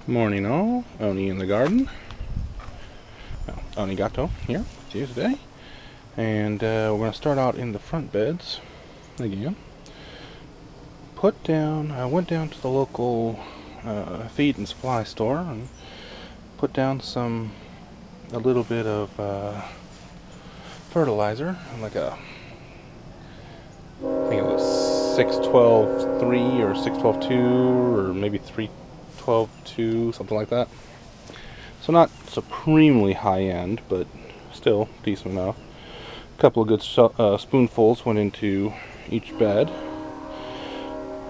Morning all, Oni in the garden. Well, Onigato here with you today. And we're going to start out in the front beds again. I went down to the local feed and supply store and put down a little bit of fertilizer, like I think it was 612-3 or 612-2 or maybe 312-2, something like that. So not supremely high end, but still decent enough. A couple of good spoonfuls went into each bed,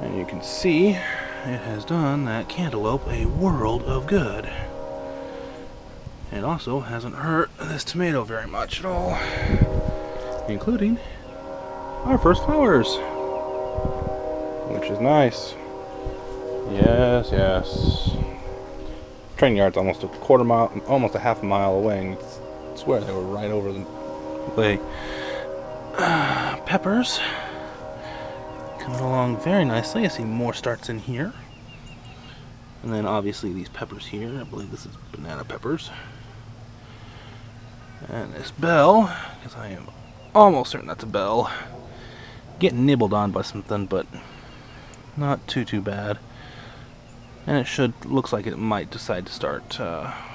and you can see it has done that cantaloupe a world of good. It also hasn't hurt this tomato very much at all, including our first flowers, which is nice. Yes, yes. Train yard's almost a quarter mile, almost a half a mile away, and I swear they were right over the way. Peppers coming along very nicely. I see more starts in here, and then obviously these peppers here. I believe this is banana peppers, and this bell, because I am almost certain that's a bell, getting nibbled on by something, but not too bad. And it looks like it might decide to start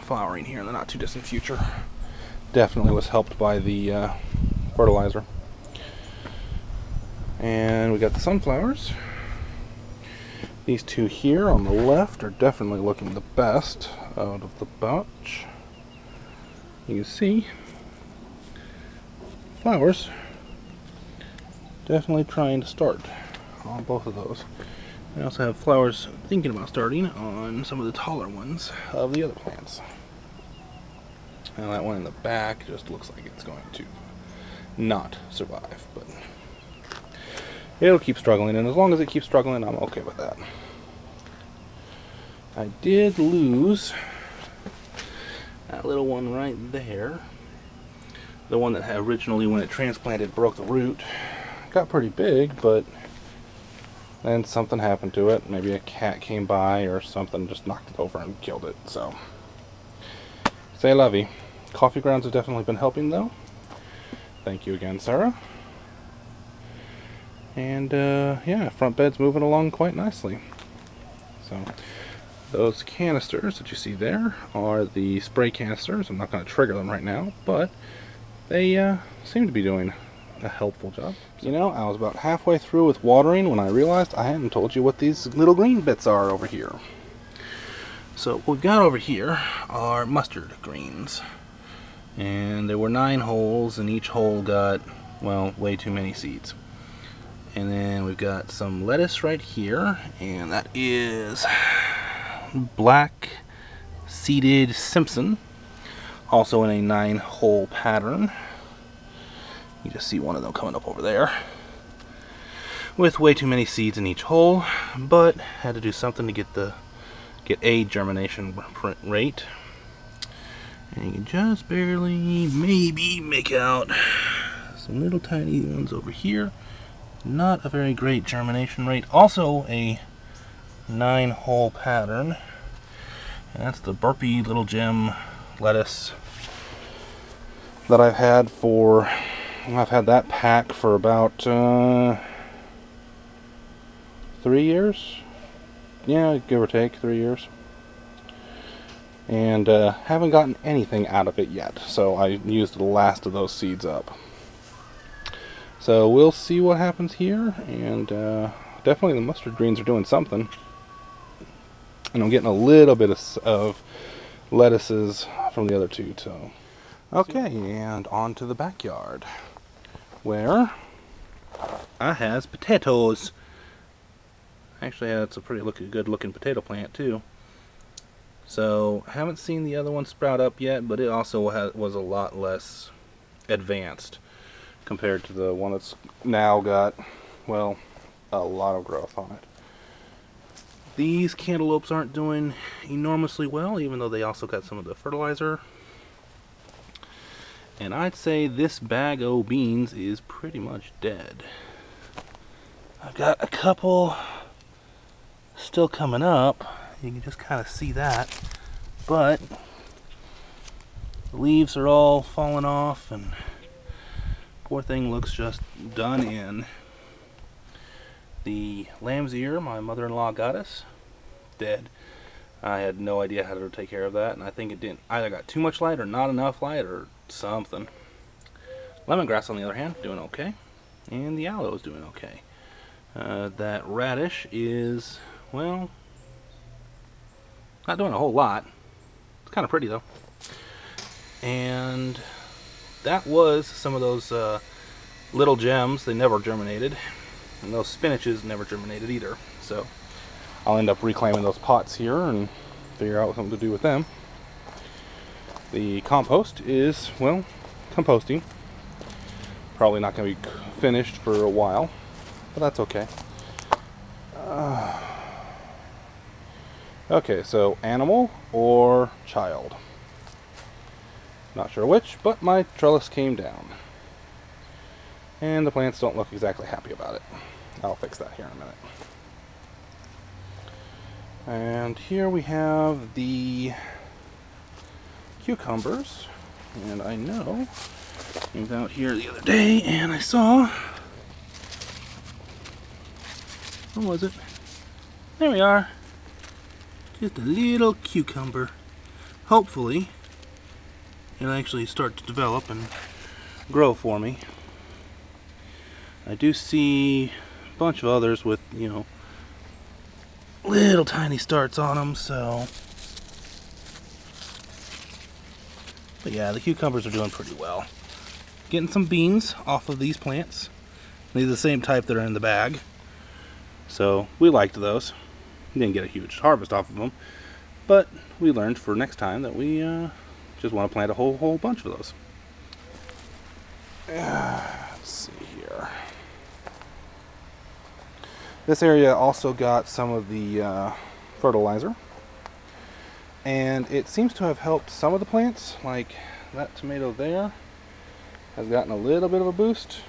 flowering here in the not too distant future. Definitely was helped by the fertilizer. And we got the sunflowers. These two here on the left are definitely looking the best out of the batch. You can see flowers definitely trying to start on both of those. I also have flowers thinking about starting on some of the taller ones of the other plants. Now that one in the back just looks like it's going to not survive, but it'll keep struggling, and as long as it keeps struggling, I'm okay with that. I did lose that little one right there. The one that originally, when it transplanted, broke the root. Got pretty big, but then something happened to it. Maybe a cat came by or something, just knocked it over and killed it. So, c'est la vie. Coffee grounds have definitely been helping, though. Thank you again, Sarah. And yeah, front bed's moving along quite nicely. So, those canisters that you see there are the spray canisters. I'm not going to trigger them right now, but they seem to be doing a helpful job. You know, I was about halfway through with watering when I realized I hadn't told you what these little green bits are over here. So what we've got over here are mustard greens, and there were 9 holes, and each hole got, well, way too many seeds. And then we've got some lettuce right here, and that is black seeded Simpson, also in a 9-hole pattern. You just see one of them coming up over there with way too many seeds in each hole, but had to do something to get a germination rate. And you can just barely maybe make out some little tiny ones over here. Not a very great germination rate. Also a 9-hole pattern, and that's the Burpee Little Gem lettuce that I've had that pack for about 3 years. Yeah, give or take 3 years. And haven't gotten anything out of it yet. So I used the last of those seeds up. So we'll see what happens here. And definitely the mustard greens are doing something. And I'm getting a little bit of lettuces from the other two. So okay, and on to the backyard, where I has potatoes. Actually, that's a pretty good looking potato plant too. So I haven't seen the other one sprout up yet, but it also was a lot less advanced compared to the one that's now got, well, a lot of growth on it. These cantaloupes aren't doing enormously well, even though they also got some of the fertilizer. And I'd say this bag o' beans is pretty much dead. I've got a couple still coming up, You can just kind of see that, but the leaves are all falling off, and poor thing looks just done in. The lamb's ear my mother-in-law got us, dead. I had no idea how to take care of that, and I think it didn't either got too much light or not enough light or something. Lemongrass, on the other hand, doing okay, and the aloe is doing okay. That radish is, well, not doing a whole lot. It's kind of pretty though. And that was some of those little gems. They never germinated, and those spinaches never germinated either. So I'll end up reclaiming those pots here and figure out something to do with them. The compost is, well, composting. Probably not going to be finished for a while, but that's okay. Okay, so animal or child? Not sure which, but my trellis came down. And the plants don't look exactly happy about it. I'll fix that here in a minute. And here we have the cucumbers. And I know I was out here the other day and I saw, what was it? There we are. Just a little cucumber. Hopefully it'll actually start to develop and grow for me. I do see a bunch of others with, you know, little tiny starts on them, so. But yeah, the cucumbers are doing pretty well. Getting some beans off of these plants. These are the same type that are in the bag, so we liked those. Didn't get a huge harvest off of them, but we learned for next time that we just want to plant a whole bunch of those. Let's see here. This area also got some of the fertilizer, and it seems to have helped some of the plants. Like that tomato there has gotten a little bit of a boost,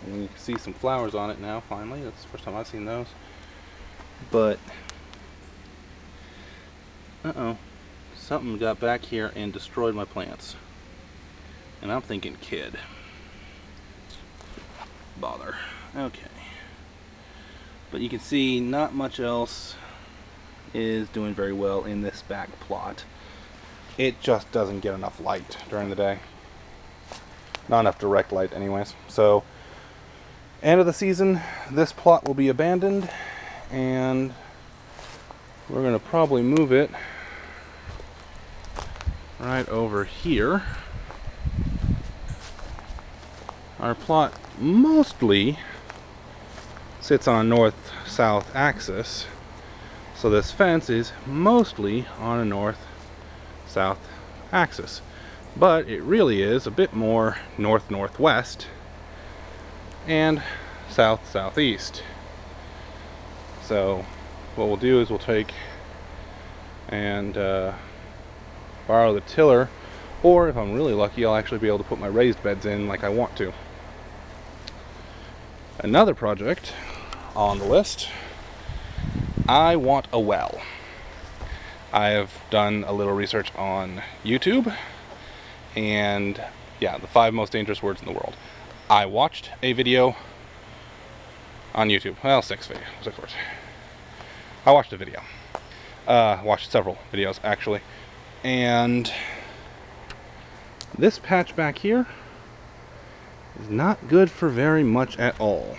and you can see some flowers on it now finally. That's the first time I've seen those. But something got back here and destroyed my plants, and I'm thinking kid. Bother. Okay, but you can see not much else is doing very well in this back plot. It just doesn't get enough light during the day. Not enough direct light anyways. So end of the season, this plot will be abandoned, and we're going to probably move it right over here. Our plot mostly sits on a north-south axis, so this fence is mostly on a north-south axis, but it really is a bit more north-northwest and south-southeast. So what we'll do is we'll take and borrow the tiller, or if I'm really lucky, I'll actually be able to put my raised beds in like I want to. Another project on the list, I want a well. I have done a little research on YouTube, and yeah, the 5 most dangerous words in the world. I watched a video on YouTube. Well, 6 words. I watched a video. Watched several videos actually, and this patch back here is not good for very much at all.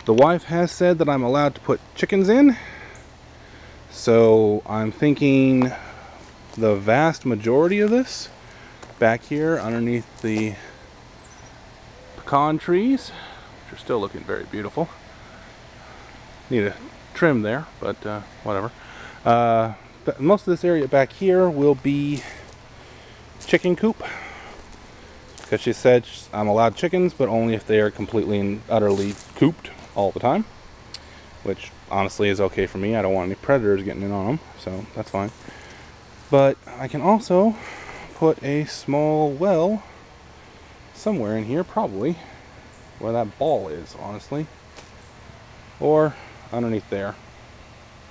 The wife has said that I'm allowed to put chickens in, so I'm thinking the vast majority of this back here underneath the pecan trees, which are still looking very beautiful. Need a trim there, but whatever. Most of this area back here will be chicken coop, because she said I'm allowed chickens, but only if they are completely and utterly cooped all the time, which honestly is okay for me. I don't want any predators getting in on them, so that's fine. But I can also put a small well somewhere in here, probably where that ball is, honestly, or underneath there.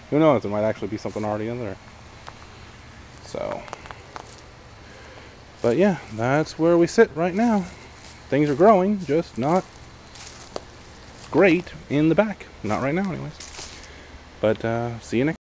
Who knows, there might actually be something already in there. So, but yeah, that's where we sit right now. Things are growing, just not great in the back. Not right now anyways. But see you next